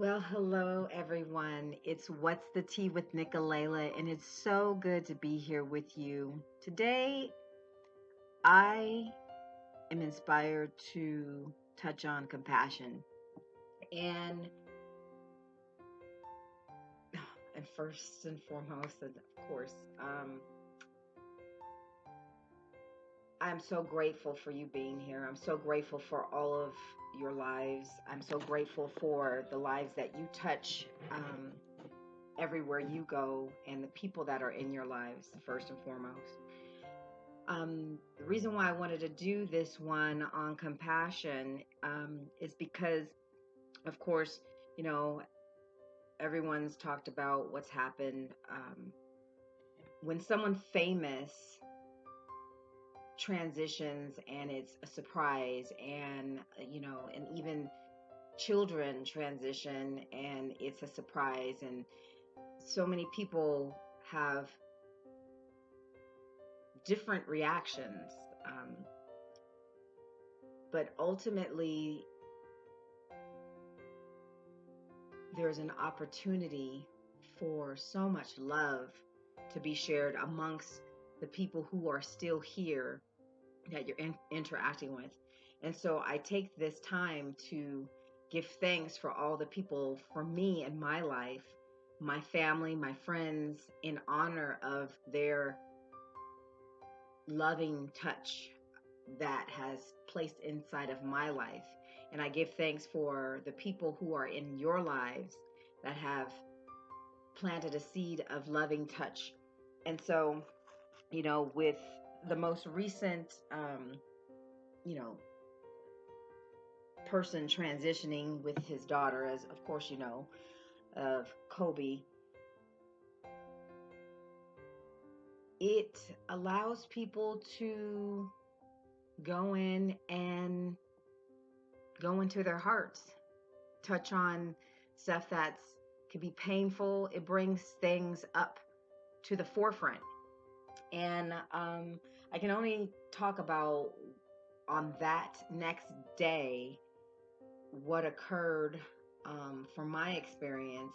Well, hello everyone. It's What's the Tea with Nicolela, and it's so good to be here with you. Today, I am inspired to touch on compassion. And, and first and foremost, and of course, I'm so grateful for you being here. I'm so grateful for all of your lives. I'm so grateful for the lives that you touch everywhere you go and the people that are in your lives, first and foremost. The reason why I wanted to do this one on compassion is because, of course, you know, everyone's talked about what's happened when someone famous transitions and it's a surprise, and and even children transition and it's a surprise, and so many people have different reactions. Um, but ultimately, there's an opportunity for so much love to be shared amongst the people who are still here that you're interacting with. And so I take this time to give thanks for all the people for me in my life, my family, my friends, in honor of their loving touch that has placed inside of my life. And I give thanks for the people who are in your lives that have planted a seed of loving touch. And so, with the most recent, you know, person transitioning with his daughter, as of course of Kobe, it allows people to go in and go into their hearts, touch on stuff that's could be painful. It brings things up to the forefront. And I can only talk about on that next day what occurred from my experience.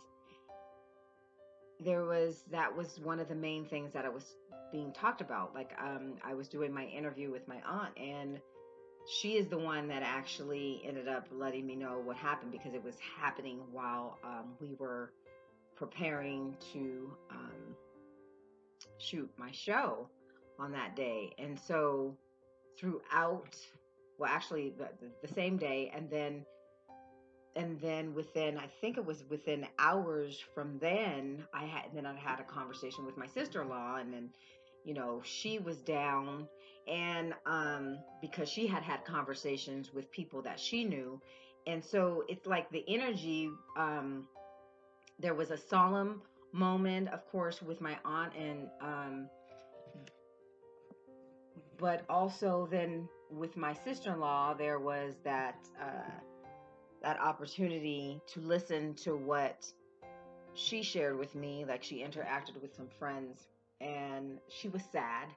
That was one of the main things that I was being talked about. Like, I was doing my interview with my aunt, and she is the one that actually ended up letting me know what happened, because it was happening while we were preparing to shoot my show on that day. And so throughout, well, actually the same day, and then within, I think it was within hours from then, I had a conversation with my sister-in-law, and then she was down, and because she had had conversations with people that she knew. And so it's like the energy, there was a solemn moment, of course, with my aunt, and but also then with my sister-in-law, there was that opportunity to listen to what she shared with me. Like, she interacted with some friends, and she was sad.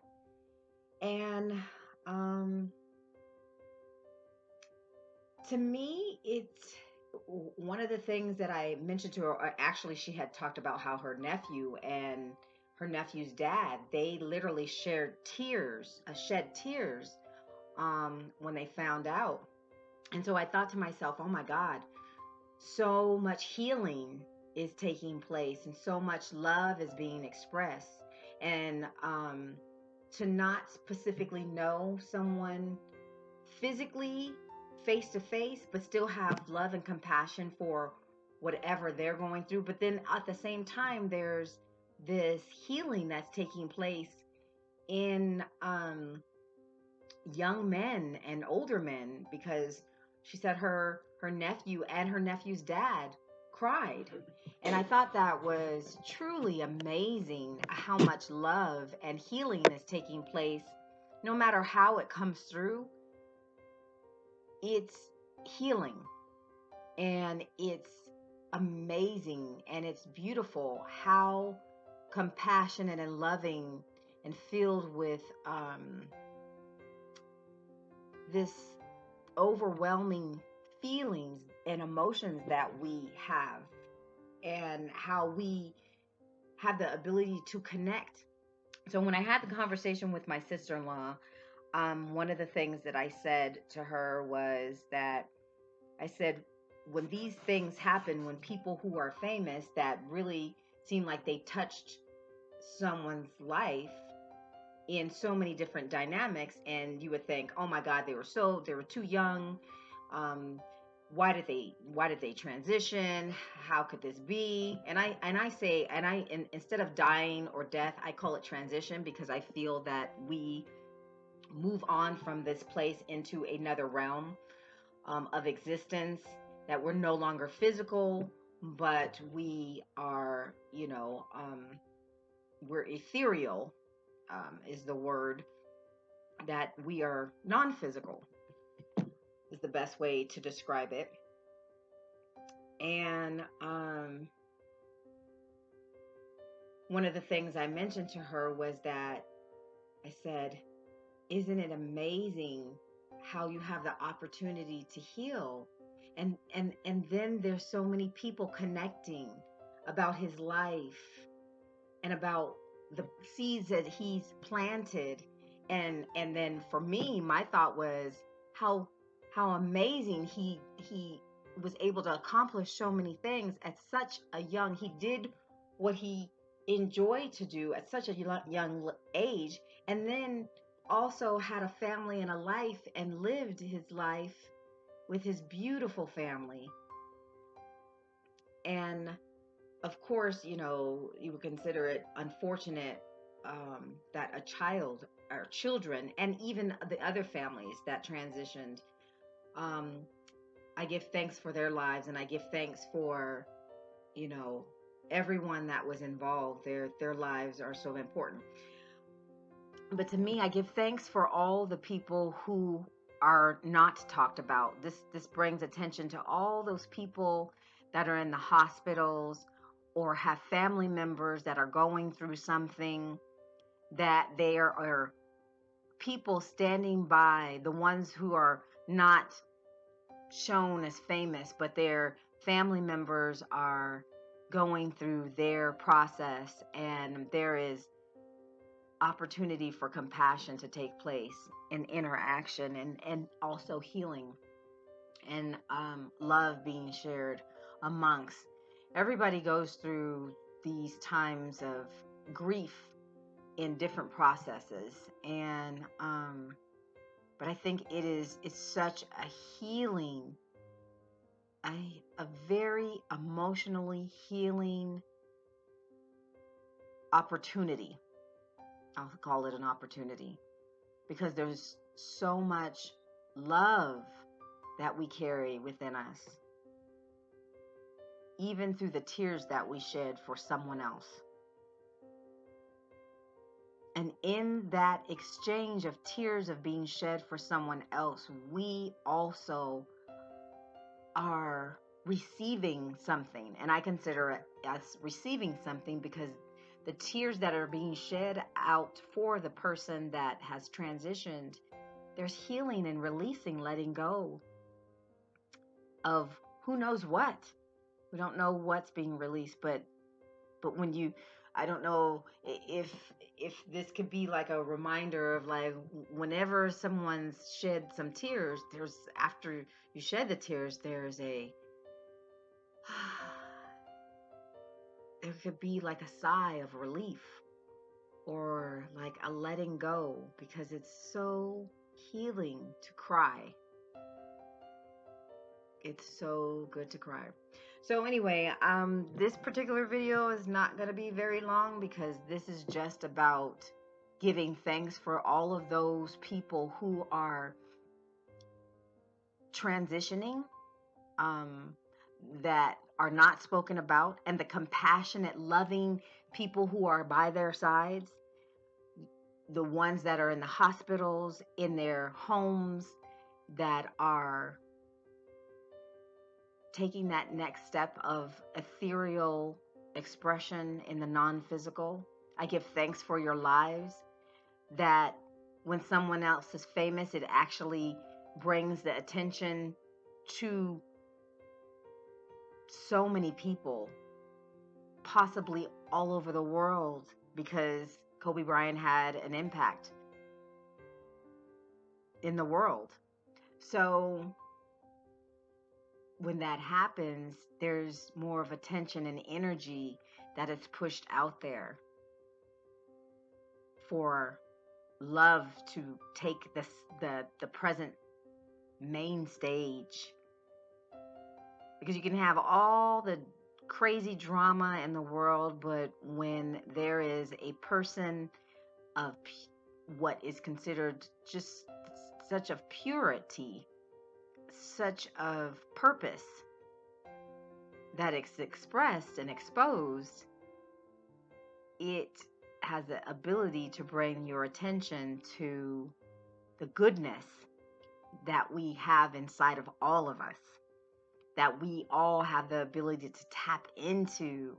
And um, to me, it's one of the things that I mentioned to her. Actually, she had talked about how her nephew and her nephew's dad, they literally shed tears when they found out. And so I thought to myself, oh my God, so much healing is taking place and so much love is being expressed. And to not specifically know someone physically, face to face, but still have love and compassion for whatever they're going through. But then at the same time, there's this healing that's taking place in young men and older men, because she said her nephew and her nephew's dad cried. And I thought that was truly amazing, how much love and healing is taking place. No matter how it comes through, it's healing, and it's amazing, and it's beautiful how compassionate and loving and filled with this overwhelming feelings and emotions that we have, and how we have the ability to connect. So when I had the conversation with my sister-in-law, one of the things that I said to her was that I said, when these things happen, when people who are famous that really seem like they touched someone's life in so many different dynamics, and you would think, oh my God, they were too young. Um, why did they transition? How could this be? And I say, instead of dying or death, I call it transition, because I feel that we move on from this place into another realm of existence, that we're no longer physical, but we are, we're ethereal, is the word, that we are non-physical, is the best way to describe it. And one of the things I mentioned to her was that I said, isn't it amazing how you have the opportunity to heal? And then there's so many people connecting about his life and about the seeds that he's planted. And then for me, my thought was how amazing he was able to accomplish so many things at such a young. He did what he enjoyed to do at such a young age, and then also had a family and a life, and lived his life with his beautiful family. And of course, you would consider it unfortunate that a child or children, and even the other families that transitioned, um, I give thanks for their lives, and I give thanks for, you know, everyone that was involved. Their lives are so important. But to me, I give thanks for all the people who are not talked about. This brings attention to all those people that are in the hospitals, or have family members that are going through something, that there are people standing by, the ones who are not shown as famous, but their family members are going through their process, and there is opportunity for compassion to take place, and interaction, and also healing, and love being shared amongst. Everybody goes through these times of grief in different processes, and but I think it's such a healing, a very emotionally healing opportunity. I'll call it an opportunity, because there's so much love that we carry within us, even through the tears that we shed for someone else. And in that exchange of tears of being shed for someone else, we also are receiving something. And I consider it as receiving something, because the tears that are being shed out for the person that has transitioned, there's healing and releasing, letting go of who knows what. We don't know what's being released, but when you, I don't know if this could be like a reminder of, like, whenever someone's shed some tears, there's, after you shed the tears, there's a there could be like a sigh of relief, or like a letting go, because it's so healing to cry. It's so good to cry. So anyway, this particular video is not going to be very long, because this is just about giving thanks for all of those people who are transitioning, that are not spoken about, and the compassionate, loving people who are by their sides, the ones that are in the hospitals, in their homes, that are taking that next step of ethereal expression in the non-physical. I give thanks for your lives, that when someone else is famous, it actually brings the attention to so many people, possibly all over the world, because Kobe Bryant had an impact in the world. So when that happens, there's more of attention and energy that is pushed out there for love to take the present main stage, because you can have all the crazy drama in the world, but when there is a person of what is considered just such of purity, such of purpose, that it's expressed and exposed, it has the ability to bring your attention to the goodness that we have inside of all of us, that we all have the ability to tap into.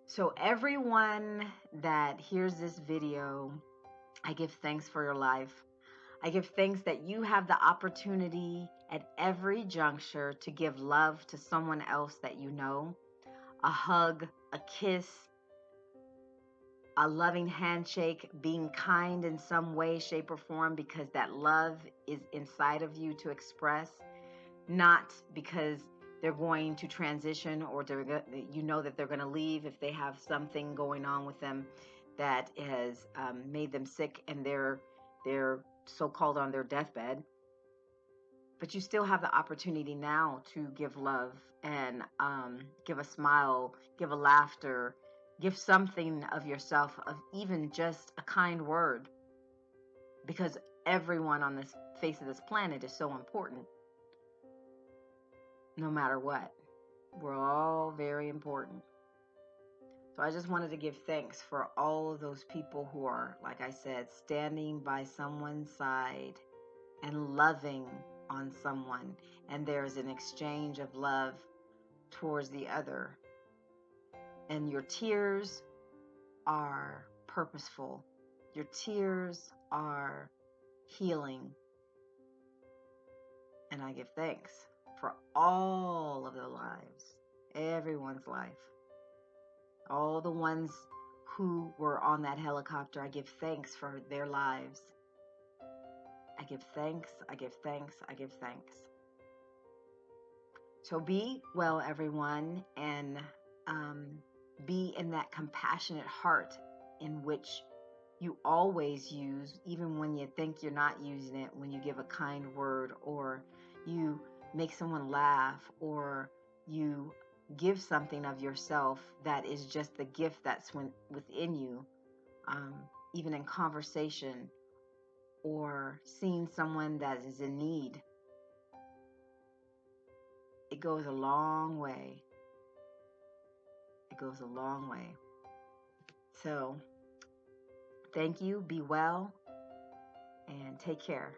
So everyone that hears this video, I give thanks for your life. I give thanks that you have the opportunity at every juncture to give love to someone else that you know. A hug, a kiss, a loving handshake, being kind in some way, shape, or form, because that love is inside of you to express, not because they're going to transition or you know that they're going to leave if they have something going on with them that has made them sick and they're so-called on their deathbed. But you still have the opportunity now to give love and give a smile, give a laughter, give something of yourself, of even just a kind word, because everyone on this face of this planet is so important. No matter what, we're all very important. So I just wanted to give thanks for all of those people who are, like I said, standing by someone's side and loving on someone, and there's an exchange of love towards the other. And your tears are purposeful. Your tears are healing. And I give thanks for all of the lives, everyone's life. All the ones who were on that helicopter, I give thanks for their lives. I give thanks, I give thanks, I give thanks. So be well, everyone, and be in that compassionate heart in which you always use, even when you think you're not using it, when you give a kind word, or you make someone laugh, or you give something of yourself that is just the gift that's within you, even in conversation or seeing someone that is in need. It goes a long way. It goes a long way. So thank you, be well, and take care.